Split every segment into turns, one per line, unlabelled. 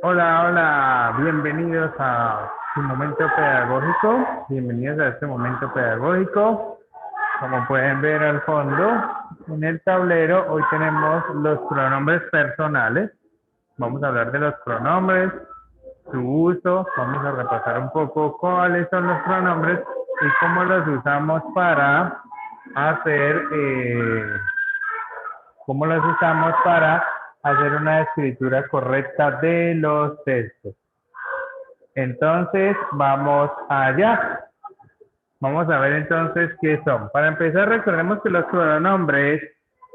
Hola, hola, bienvenidos a su momento pedagógico, bienvenidos a este momento pedagógico. Como pueden ver al fondo, en el tablero, hoy tenemos los pronombres personales. Vamos a hablar de los pronombres, su uso, vamos a repasar un poco cuáles son los pronombres y cómo los usamos para hacer, una escritura correcta de los textos. Entonces, vamos allá. Vamos a ver entonces qué son. Para empezar, recordemos que los pronombres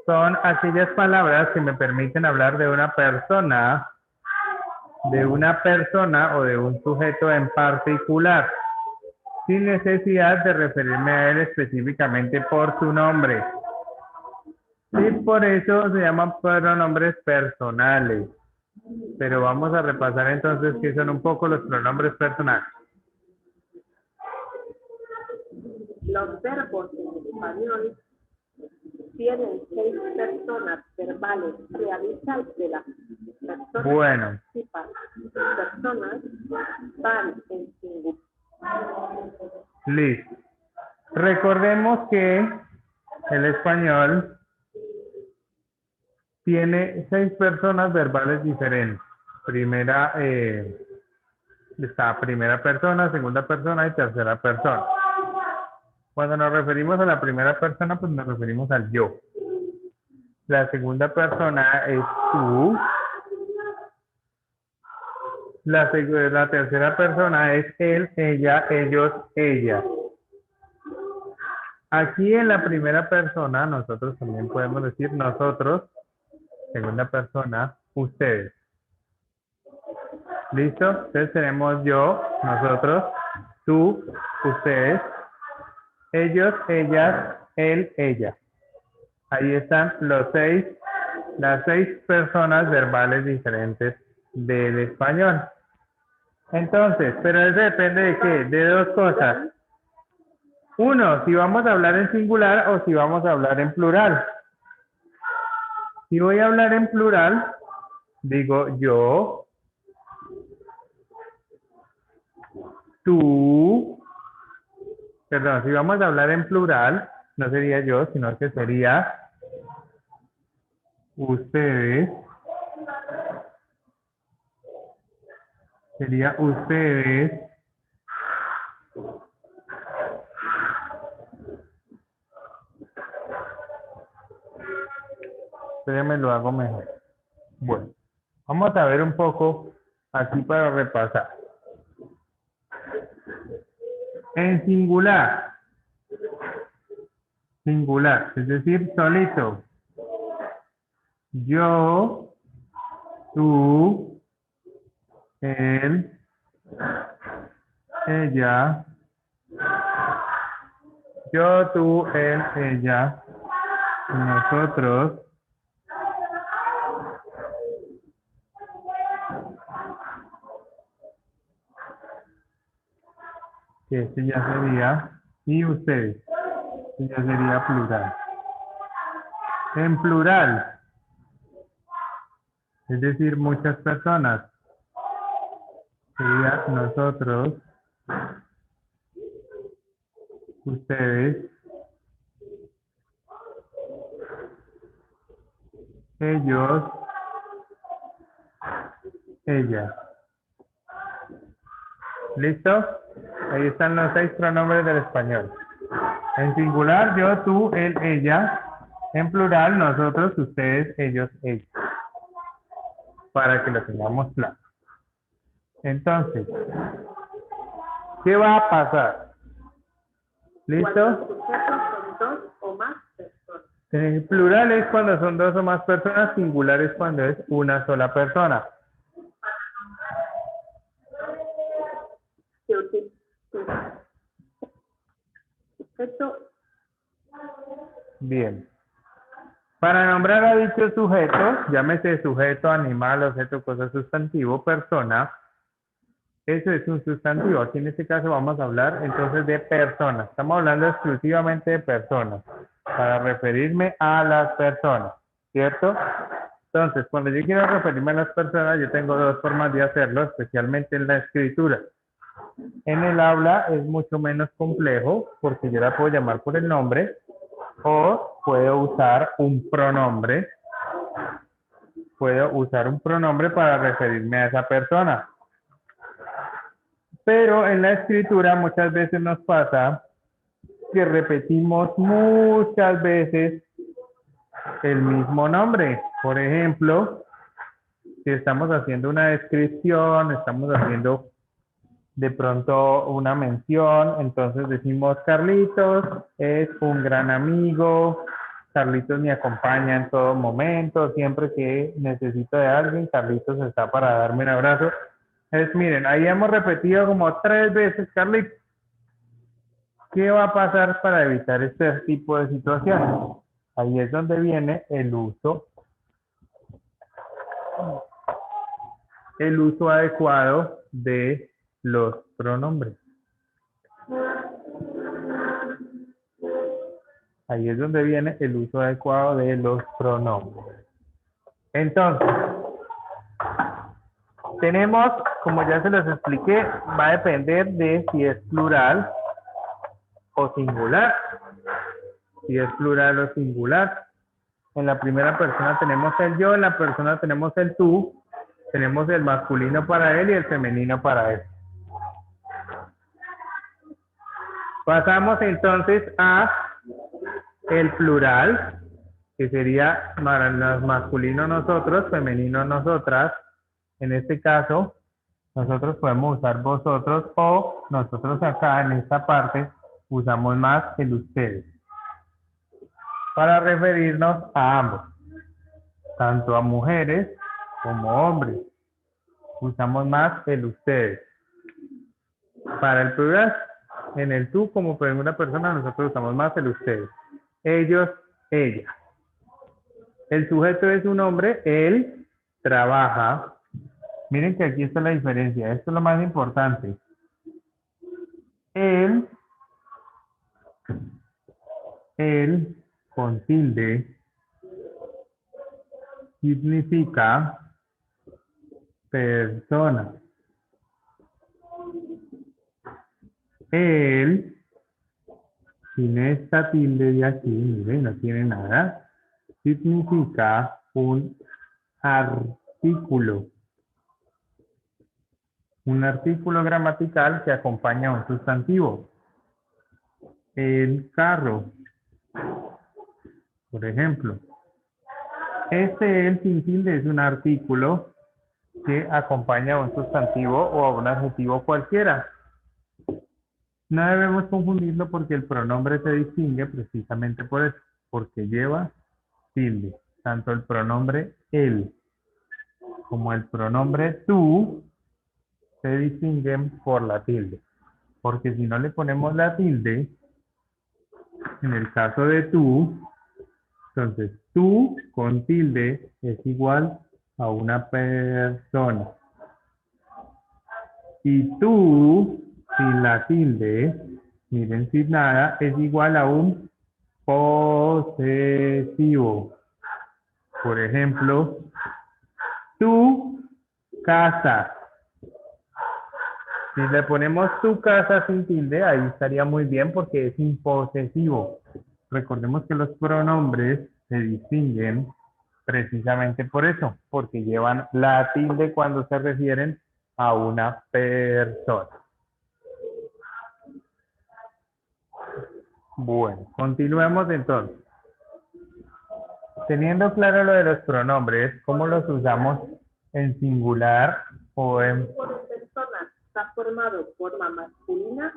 son aquellas palabras que me permiten hablar de una persona o de un sujeto en particular, sin necesidad de referirme a él específicamente por su nombre. Y por eso se llaman pronombres personales. Pero vamos a repasar entonces qué son un poco los pronombres personales.
Los verbos en español tienen 6 personas verbales. Realiza de las personas
Bueno.
Personas van en singular.
Listo. Recordemos que el español tiene 6 personas verbales diferentes. Está primera persona, segunda persona y tercera persona. Cuando nos referimos a la primera persona, pues nos referimos al yo. La segunda persona es tú. La tercera persona es él, ella, ellos, ella. Aquí en la primera persona, nosotros también podemos decir nosotros. Segunda persona, ustedes. ¿Listo? Entonces tenemos yo, nosotros, tú, ustedes, ellos, ellas, él, ella. Ahí están las 6 personas verbales diferentes del español. Entonces, pero eso depende de qué, de 2 cosas. Uno, si vamos a hablar en singular o si vamos a hablar en plural. Si voy a hablar en plural, digo yo, tú, perdón, si vamos a hablar en plural, no sería yo, sino que sería ustedes, déjenme lo hago mejor. Bueno, vamos a ver un poco aquí para repasar. En singular, es decir, solito. Yo, tú, él, ella, yo, tú, él, ella, nosotros, que este ya sería, y ustedes, que ya sería plural. En plural, es decir, muchas personas, sería nosotros, ustedes, ellos, ella. ¿Listo? Ahí están los 6 pronombres del español. En singular, yo, tú, él, ella. En plural, nosotros, ustedes, ellos, ella. Para que lo tengamos claro. Entonces, ¿qué va a pasar? ¿Listo?
Cuando los sujetos son 2 o más personas.
En plural es cuando son 2 o más personas, singular es cuando es una sola persona. Bien. Para nombrar a dicho sujeto, llámese sujeto, animal, objeto, cosa, sustantivo, persona, eso es un sustantivo. Aquí en este caso vamos a hablar entonces de personas. Estamos hablando exclusivamente de personas, para referirme a las personas, ¿cierto? Entonces, cuando yo quiero referirme a las personas, yo tengo dos formas de hacerlo, especialmente en la escritura. En el habla es mucho menos complejo porque yo la puedo llamar por el nombre o puedo usar un pronombre. Puedo usar un pronombre para referirme a esa persona. Pero en la escritura muchas veces nos pasa que repetimos muchas veces el mismo nombre. Por ejemplo, si estamos haciendo una descripción, estamos haciendo de pronto una mención, entonces decimos Carlitos es un gran amigo, Carlitos me acompaña en todo momento, siempre que necesito de alguien, Carlitos está para darme un abrazo. Miren, ahí hemos repetido como 3 veces Carlitos. ¿Qué va a pasar para evitar este tipo de situaciones? Ahí es donde viene el uso adecuado de los pronombres. Ahí es donde viene el uso adecuado de los pronombres. Entonces, tenemos, como ya se los expliqué, va a depender de si es plural o singular. Si es plural o singular. En la primera persona tenemos el yo, en la persona tenemos el tú, tenemos el masculino para él y el femenino para él. Pasamos entonces a el plural, que sería masculino nosotros, femenino nosotras. En este caso, nosotros podemos usar vosotros o nosotros acá en esta parte usamos más el ustedes para referirnos a ambos, tanto a mujeres como hombres. Usamos más el ustedes. Para el plural, en el tú como primera persona nosotros usamos más el ustedes. Ellos, ella. El sujeto es un hombre, él trabaja. Miren que aquí está la diferencia, esto es lo más importante. Él con tilde significa persona. Él, sin esta tilde de aquí, miren, no tiene nada, significa un artículo. Un artículo gramatical que acompaña a un sustantivo. El carro, por ejemplo. El sin tilde es un artículo que acompaña a un sustantivo o a un adjetivo cualquiera. No debemos confundirlo porque el pronombre se distingue precisamente por eso, porque lleva tilde. Tanto el pronombre él como el pronombre tú se distinguen por la tilde. Porque si no le ponemos la tilde, en el caso de tú, entonces tú con tilde es igual a una persona. Y tú sin la tilde, miren, sin nada, es igual a un posesivo. Por ejemplo, tu casa. Si le ponemos tu casa sin tilde, ahí estaría muy bien porque es imposesivo. Recordemos que los pronombres se distinguen precisamente por eso, porque llevan la tilde cuando se refieren a una persona. Bueno, continuemos entonces. Teniendo claro lo de los pronombres, ¿cómo los usamos en singular o en...
Por persona está formado forma masculina,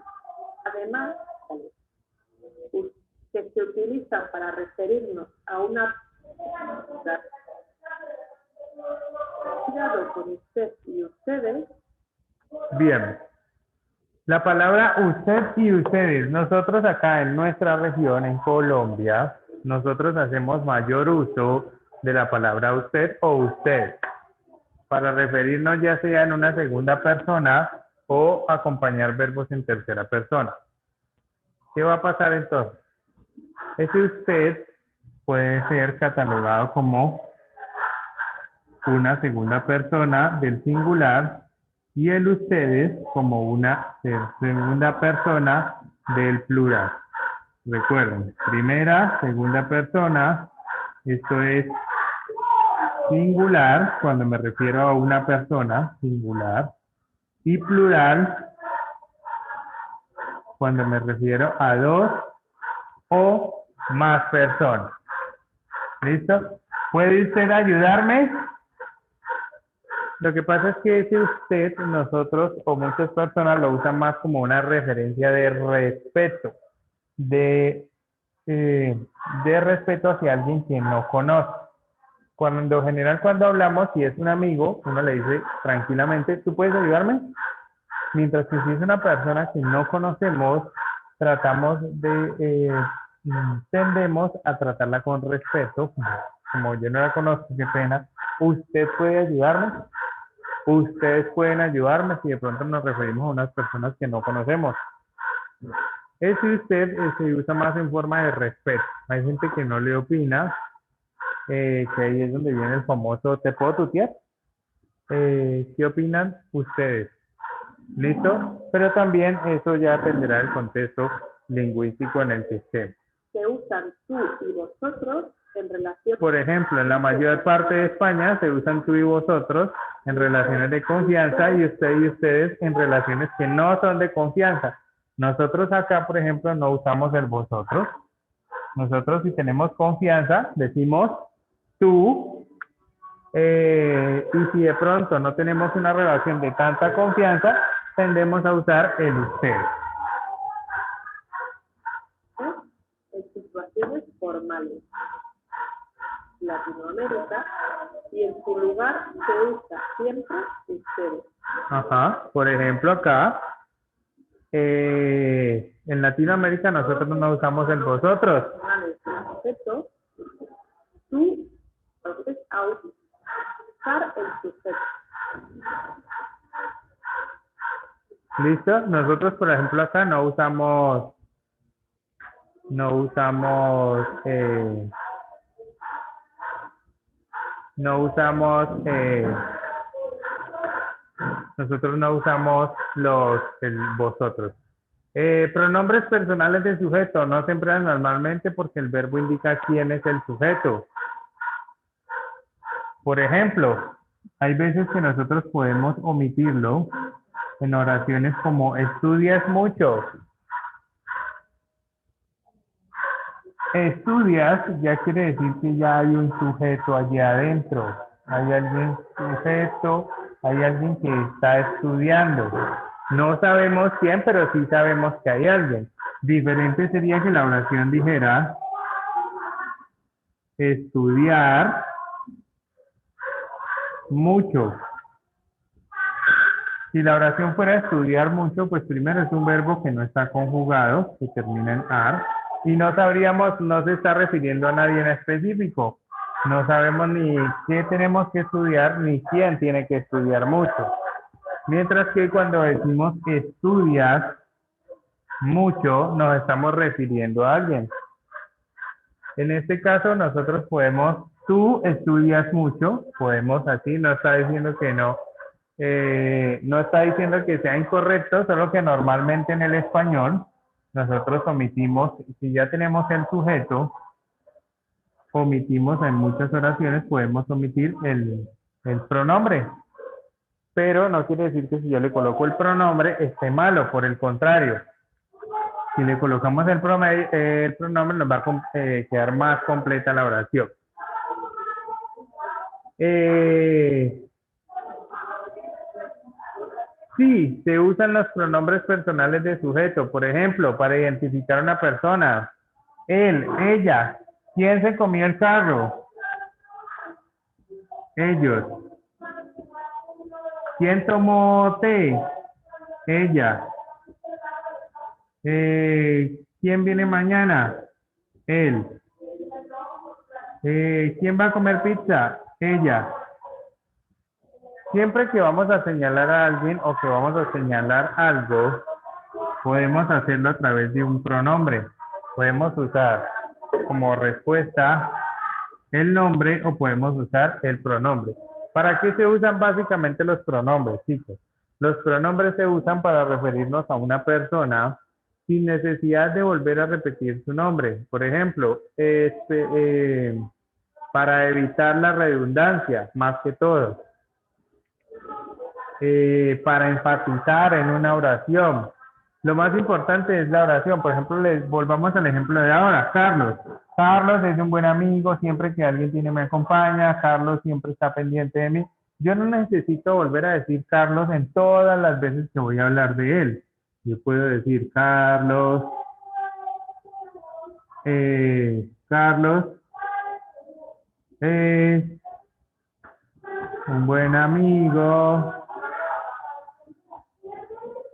además, que se utilizan para referirnos a una cuidado con usted y ustedes.
Bien. La palabra usted y ustedes, nosotros acá en nuestra región, en Colombia, nosotros hacemos mayor uso de la palabra usted o usted para referirnos ya sea en una segunda persona o acompañar verbos en tercera persona. ¿Qué va a pasar entonces? Ese usted puede ser catalogado como una segunda persona del singular y el ustedes como una segunda persona del plural. Recuerden, primera, segunda persona, esto es singular cuando me refiero a una persona, singular, y plural cuando me refiero a dos o más personas. ¿Listo? ¿Puede usted ayudarme? Lo que pasa es que ese usted, nosotros o muchas personas lo usan más como una referencia de respeto, de respeto hacia alguien que no conoce. Cuando general cuando hablamos, si es un amigo, uno le dice tranquilamente, ¿tú puedes ayudarme? Mientras que si es una persona que no conocemos, tratamos de, tendemos a tratarla con respeto, como yo no la conozco, qué pena, ¿usted puede ayudarme? Ustedes pueden ayudarme si de pronto nos referimos a unas personas que no conocemos. Ese usted se usa más en forma de respeto. Hay gente que no le opina, que ahí es donde viene el famoso ¿te puedo tutear? ¿Qué opinan ustedes? ¿Listo? Pero también eso ya dependerá del contexto lingüístico en el que estén.
Se usan tú y vosotros en relación.
Por ejemplo, en la mayor parte de España se usan tú y vosotros en relaciones de confianza y usted y ustedes en relaciones que no son de confianza. Nosotros acá, por ejemplo, no usamos el vosotros. Nosotros si tenemos confianza, decimos tú. Y si de pronto no tenemos una relación de tanta confianza, tendemos a usar el usted.
En situaciones formales. Latinoamérica y en su lugar se usa siempre ustedes.
Ajá, por ejemplo acá, en Latinoamérica nosotros no usamos el vosotros.
Sujeto, tú, entonces a usar el sujeto.
¿Listo? Nosotros, por ejemplo, acá no usamos nosotros no usamos el vosotros. Pronombres personales de sujeto no se emplean normalmente porque el verbo indica quién es el sujeto. Por ejemplo, hay veces que nosotros podemos omitirlo en oraciones como estudias mucho. Estudias ya quiere decir que ya hay un sujeto allí adentro. Hay alguien sujeto, hay alguien que está estudiando. No sabemos quién, pero sí sabemos que hay alguien. Diferente sería que la oración dijera estudiar mucho. Si la oración fuera estudiar mucho, pues primero es un verbo que no está conjugado, que termina en ar, y no sabríamos, no se está refiriendo a nadie en específico. No sabemos ni qué tenemos que estudiar, ni quién tiene que estudiar mucho. Mientras que cuando decimos estudias mucho, nos estamos refiriendo a alguien. En este caso, nosotros podemos, tú estudias mucho, podemos así, no está diciendo que no. No está diciendo que sea incorrecto, solo que normalmente en el español nosotros omitimos, si ya tenemos el sujeto, omitimos en muchas oraciones, podemos omitir el pronombre. Pero no quiere decir que si yo le coloco el pronombre esté malo, por el contrario. Si le colocamos el pronombre nos va a quedar más completa la oración. Sí, se usan los pronombres personales de sujeto, por ejemplo, para identificar a una persona. Él, ella. ¿Quién se comió el carro? Ellos. ¿Quién tomó té? Ella. ¿Quién viene mañana? Él. ¿Quién va a comer pizza? Ella. Siempre que vamos a señalar a alguien o que vamos a señalar algo, podemos hacerlo a través de un pronombre. Podemos usar como respuesta el nombre o podemos usar el pronombre. ¿Para qué se usan básicamente los pronombres, chicos? Los pronombres se usan para referirnos a una persona sin necesidad de volver a repetir su nombre. Por ejemplo, para evitar la redundancia, más que todo. Para enfatizar en una oración. Lo más importante es la oración. Por ejemplo, les volvamos al ejemplo de ahora. Carlos. Carlos es un buen amigo. Siempre que alguien tiene me acompaña. Carlos siempre está pendiente de mí. Yo no necesito volver a decir Carlos en todas las veces que voy a hablar de él. Yo puedo decir Carlos. Carlos es un buen amigo.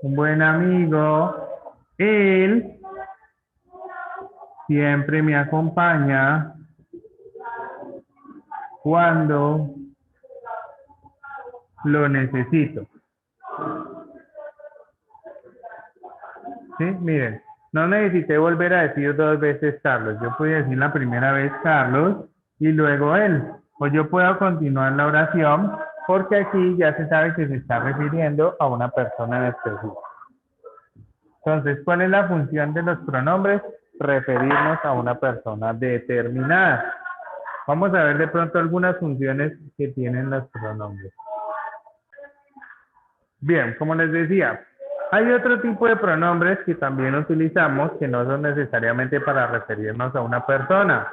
Un buen amigo. Él siempre me acompaña cuando lo necesito. ¿Sí? Miren, no necesité volver a decir dos veces Carlos. Yo puedo decir la primera vez Carlos y luego él. O yo puedo continuar la oración porque aquí ya se sabe que se está refiriendo a una persona en específico. Entonces, ¿cuál es la función de los pronombres? Referirnos a una persona determinada. Vamos a ver de pronto algunas funciones que tienen los pronombres. Bien, como les decía, hay otro tipo de pronombres que también utilizamos que no son necesariamente para referirnos a una persona,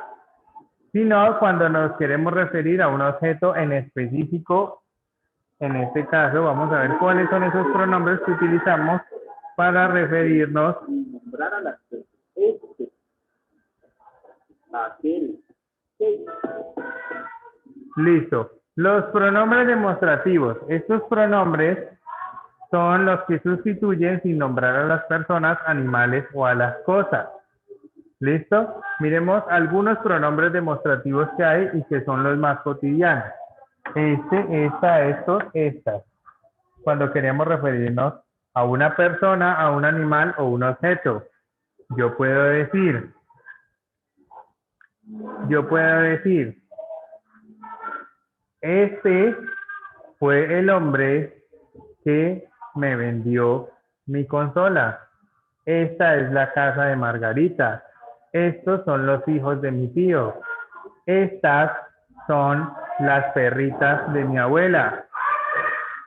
sino cuando nos queremos referir a un objeto en específico. En este caso, vamos a ver cuáles son esos pronombres que utilizamos para referirnos
Nombrar a las personas. Este, aquel, que.
Listo. Los pronombres demostrativos. Estos pronombres son los que sustituyen sin nombrar a las personas, animales o a las cosas. ¿Listo? Miremos algunos pronombres demostrativos que hay y que son los más cotidianos. Esta, estos, estas. Cuando queremos referirnos a una persona, a un animal o un objeto. Yo puedo decir, este fue el hombre que me vendió mi consola. Esta es la casa de Margarita. Estos son los hijos de mi tío. Estas son las perritas de mi abuela.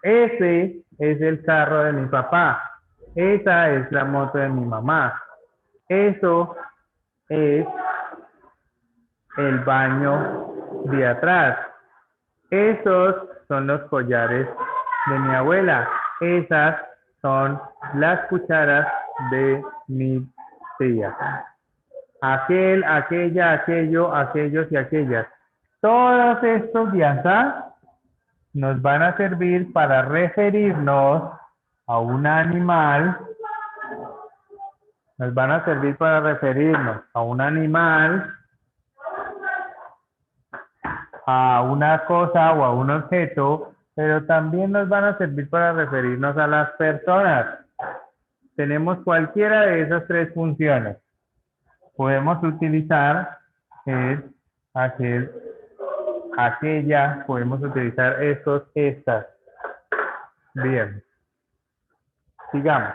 Ese es el carro de mi papá. Esa es la moto de mi mamá. Eso es el baño de atrás. Esos son los collares de mi abuela. Esas son las cucharas de mi tía. Aquel, aquella, aquello, aquellos y aquellas. Todos estos de acá nos van a servir para referirnos a un animal. Nos van a servir para referirnos a un animal, a una cosa o a un objeto, pero también nos van a servir para referirnos a las personas. Tenemos cualquiera de esas tres funciones. Podemos utilizar el, aquel, aquella, podemos utilizar estos, estas. Bien. Sigamos.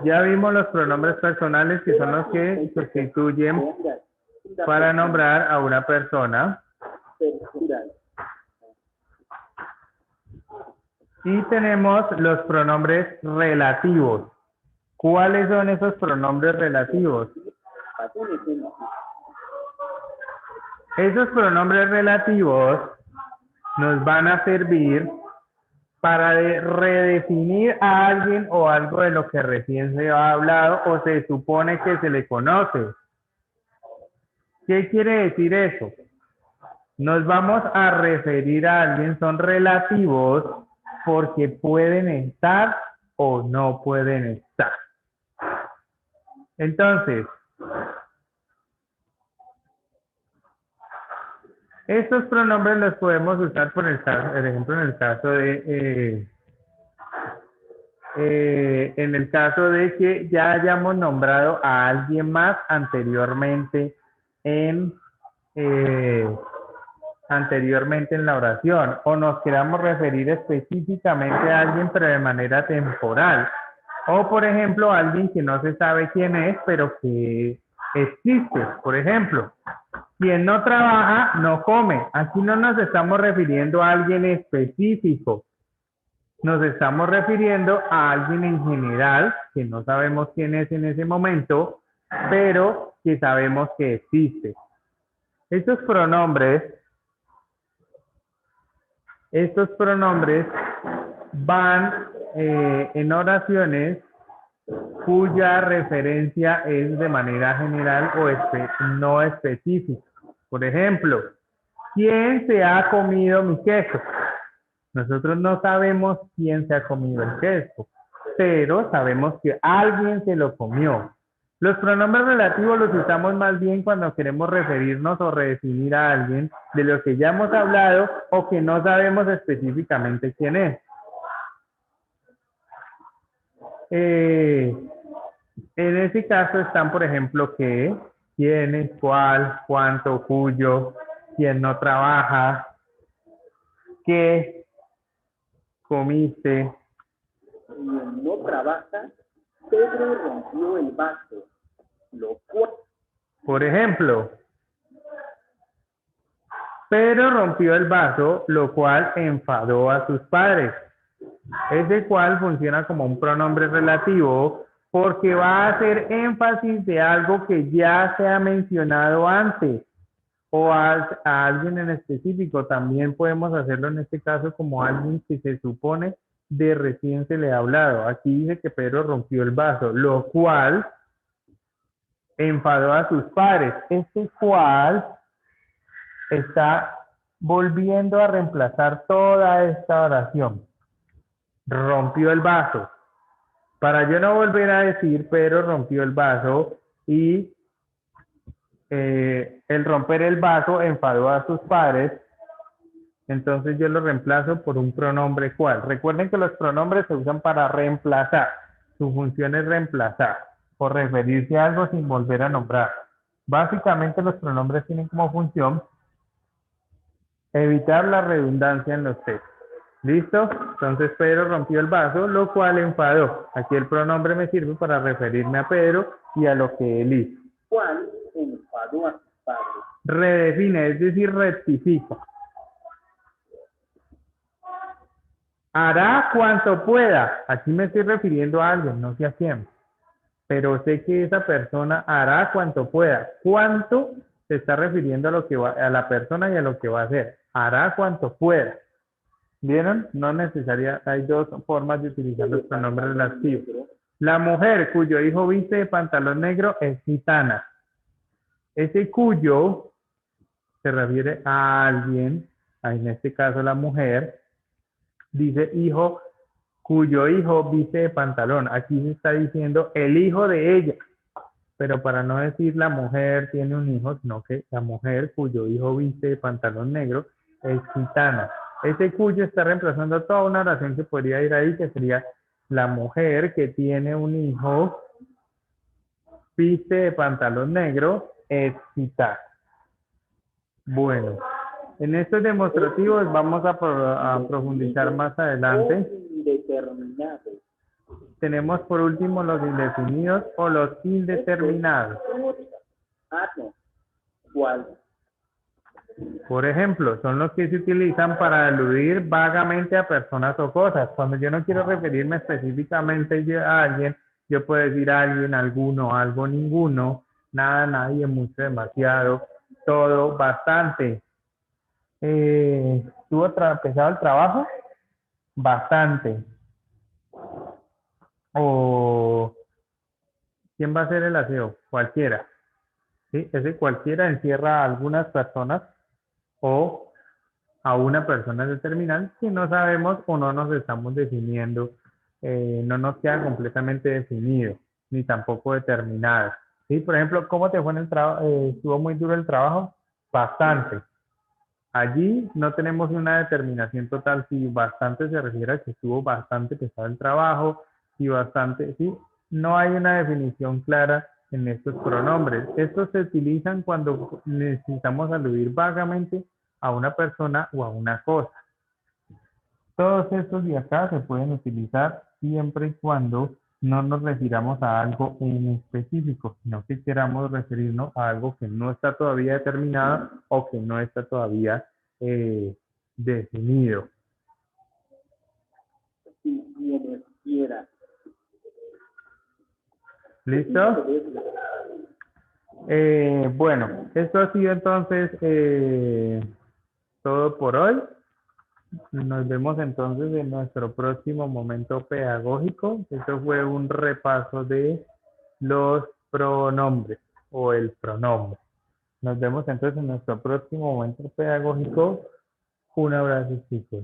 Ya vimos los pronombres personales que son los que sustituyen para nombrar a una persona. Y tenemos los pronombres relativos. ¿Cuáles son esos pronombres relativos? Esos pronombres relativos nos van a servir para redefinir a alguien o algo de lo que recién se ha hablado o se supone que se le conoce. ¿Qué quiere decir eso? Nos vamos a referir a alguien, son relativos porque pueden estar o no pueden estar. Entonces, estos pronombres los podemos usar, por ejemplo, en el caso de que ya hayamos nombrado a alguien más anteriormente en anteriormente en la oración, o nos queramos referir específicamente a alguien pero de manera temporal, o por ejemplo alguien que no se sabe quién es pero que existe. Por ejemplo, quien no trabaja no come. Aquí no nos estamos refiriendo a alguien específico, nos estamos refiriendo a alguien en general que no sabemos quién es en ese momento, pero que sabemos que existe. Estos pronombres van en oraciones cuya referencia es de manera general o no específica. Por ejemplo, ¿quién se ha comido mi queso? Nosotros no sabemos quién se ha comido el queso, pero sabemos que alguien se lo comió. Los pronombres relativos los usamos más bien cuando queremos referirnos o redefinir a alguien de lo que ya hemos hablado o que no sabemos específicamente quién es. En ese caso están, por ejemplo, qué, quiénes, cuál, cuánto, cuyo, quién no trabaja, qué comiste.
Quien no trabaja, Pedro rompió el vaso, lo cual
Por ejemplo, Pedro rompió el vaso, lo cual enfadó a sus padres. Ese cual funciona como un pronombre relativo porque va a hacer énfasis de algo que ya se ha mencionado antes o a alguien en específico. También podemos hacerlo en este caso como alguien que se supone de recién se le ha hablado. Aquí dice que Pedro rompió el vaso, lo cual enfadó a sus padres. Este cual está volviendo a reemplazar toda esta oración. Rompió el vaso. Para yo no volver a decir Pedro rompió el vaso y el romper el vaso enfadó a sus padres, entonces yo lo reemplazo por un pronombre cual. Recuerden que los pronombres se usan para reemplazar. Su función es reemplazar o referirse a algo sin volver a nombrar. Básicamente los pronombres tienen como función evitar la redundancia en los textos. ¿Listo? Entonces Pedro rompió el vaso, lo cual enfadó. Aquí el pronombre me sirve para referirme a Pedro y a lo que él hizo.
Juan enfadó a sus padres.
Redefine, es decir, rectifica. Hará cuanto pueda. Aquí me estoy refiriendo a alguien, no sé a quién. Pero sé que esa persona hará cuanto pueda. ¿Cuánto? Se está refiriendo a lo que va, a la persona y a lo que va a hacer. Hará cuanto pueda. ¿Vieron? No necesaria. Hay dos formas de utilizar los pronombres relativos. La mujer cuyo hijo viste de pantalón negro es gitana. Ese cuyo se refiere a alguien, en este caso la mujer, dice hijo, cuyo hijo viste de pantalón. Aquí se está diciendo el hijo de ella. Pero para no decir la mujer tiene un hijo, sino que la mujer cuyo hijo viste de pantalón negro es gitana. Ese cuyo está reemplazando toda una oración que podría ir ahí, que sería la mujer que tiene un hijo viste de pantalón negro es gitana. Bueno, en estos demostrativos vamos a profundizar más adelante.
Indeterminado.
Tenemos por último los indefinidos o los indeterminados.
No. ¿Cuál?
Por ejemplo, son los que se utilizan para aludir vagamente a personas o cosas. Cuando yo no quiero referirme específicamente a alguien, yo puedo decir a alguien, alguno, algo, ninguno, nada, nadie, mucho, demasiado, todo, bastante. ¿Estuvo pesado el trabajo? Bastante. O ¿quién va a hacer el aseo? Cualquiera. ¿Sí? Ese cualquiera encierra a algunas personas o a una persona determinada que no sabemos o no nos estamos definiendo, no nos queda completamente definido, ni tampoco determinado. ¿Sí? Por ejemplo, ¿cómo te fue en el trabajo? ¿Estuvo muy duro el trabajo? Bastante. Allí no tenemos una determinación total si bastante se refiere a que estuvo bastante pesado el trabajo, si bastante, sí, no hay una definición clara en estos pronombres. Estos se utilizan cuando necesitamos aludir vagamente a una persona o a una cosa. Todos estos de acá se pueden utilizar siempre y cuando no nos refiramos a algo en específico, sino que queramos referirnos a algo que no está todavía determinado o que no está todavía definido.
Si quienes quiera.
¿Listo? Bueno, esto ha sido entonces todo por hoy. Nos vemos entonces en nuestro próximo momento pedagógico. Eso fue un repaso de los pronombres o el pronombre. Nos vemos entonces en nuestro próximo momento pedagógico. Un abrazo, chicos.